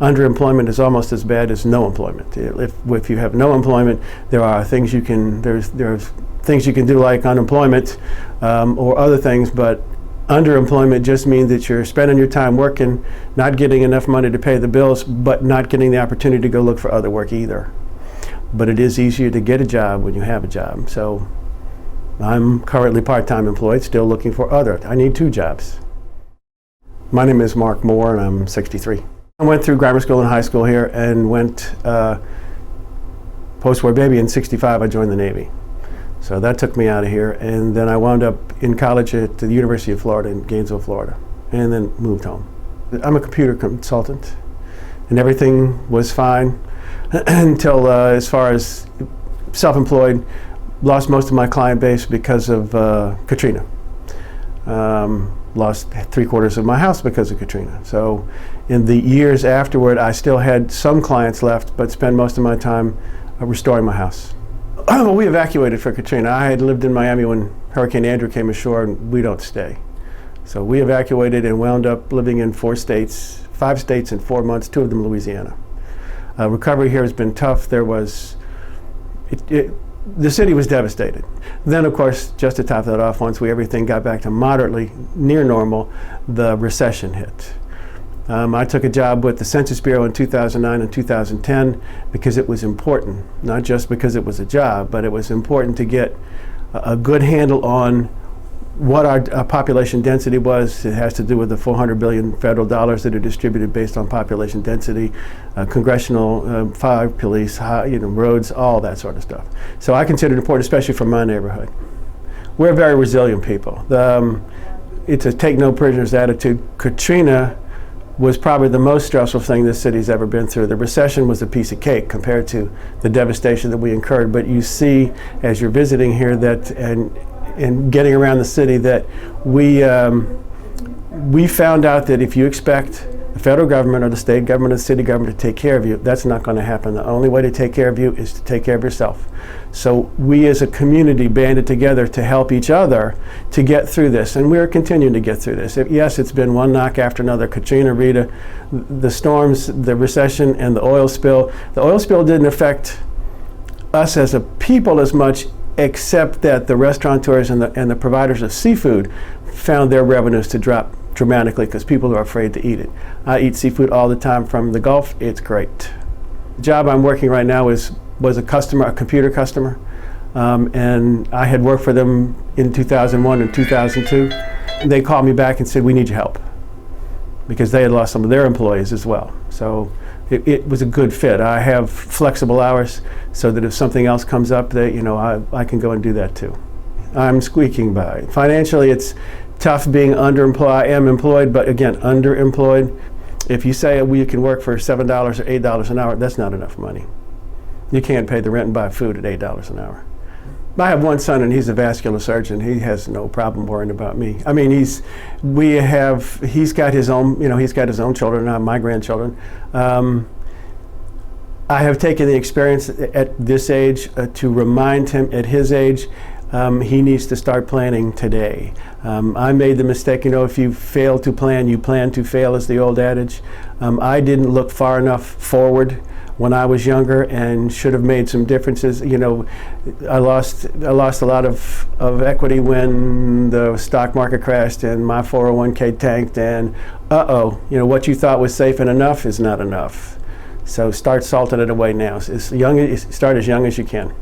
underemployment is almost as bad as no employment. If you have no employment, there's things you can do like unemployment or other things, but underemployment just means that you're spending your time working, not getting enough money to pay the bills, but not getting the opportunity to go look for other work either. But it is easier to get a job when you have a job. So I'm currently part-time employed, still looking for other. I need 2 jobs. My name is Mark Moore, and I'm 63. I went through grammar school and high school here and went post-war baby. In '65, I joined the Navy. So that took me out of here, and then I wound up in college at the University of Florida in Gainesville, Florida, and then moved home. I'm a computer consultant, and everything was fine until, as far as self-employed, lost most of my client base because of Katrina. Lost 3/4 of my house because of Katrina. So in the years afterward, I still had some clients left, but spent most of my time restoring my house. We evacuated for Katrina. I had lived in Miami when Hurricane Andrew came ashore, and we don't stay. So we evacuated and wound up living in 5 states in 4 months, 2 of them Louisiana. Recovery here has been tough. The city was devastated. Then, of course, just to top that off, once everything got back to moderately near normal, the recession hit. I took a job with the Census Bureau in 2009 and 2010 because it was important, not just because it was a job, but it was important to get a good handle on what our population density was. It has to do with the $400 billion federal dollars that are distributed based on population density, congressional, fire, police, roads, all that sort of stuff. So I consider it important, especially for my neighborhood. We're very resilient people. It's a take no prisoners attitude. Katrina was probably the most stressful thing this city's ever been through. The recession was a piece of cake compared to the devastation that we incurred. But you see, as you're visiting here, that and getting around the city, that we found out that if you expect the federal government or the state government or the city government to take care of you, that's not going to happen. The only way to take care of you is to take care of yourself. So we as a community banded together to help each other to get through this, and we're continuing to get through this. Yes, it's been one knock after another: Katrina, Rita, the storms, the recession, and the oil spill. The oil spill didn't affect us as a people as much, except that the restaurateurs and the providers of seafood found their revenues to drop dramatically because people are afraid to eat it. I eat seafood all the time from the Gulf. It's great. The job I'm working right now was a computer customer, and I had worked for them in 2001 and 2002. And they called me back and said, "We need your help," because they had lost some of their employees as well. So it was a good fit. I have flexible hours so that if something else comes up, I can go and do that too. I'm squeaking by. Financially, it's tough being underemployed. I am employed, but again, underemployed. If you say we can work for $7 or $8 an hour, that's not enough money. You can't pay the rent and buy food at $8 an hour. I have one son, and he's a vascular surgeon. He has no problem worrying about me. I mean, he's got his own children, my grandchildren. I have taken the experience at this age to remind him at his age he needs to start planning today. I made the mistake, if you fail to plan, you plan to fail, is the old adage. I didn't look far enough forward when I was younger and should have made some differences. I lost a lot of equity when the stock market crashed and my 401k tanked, and what you thought was safe and enough is not enough. So start salting it away now. Start as young as you can.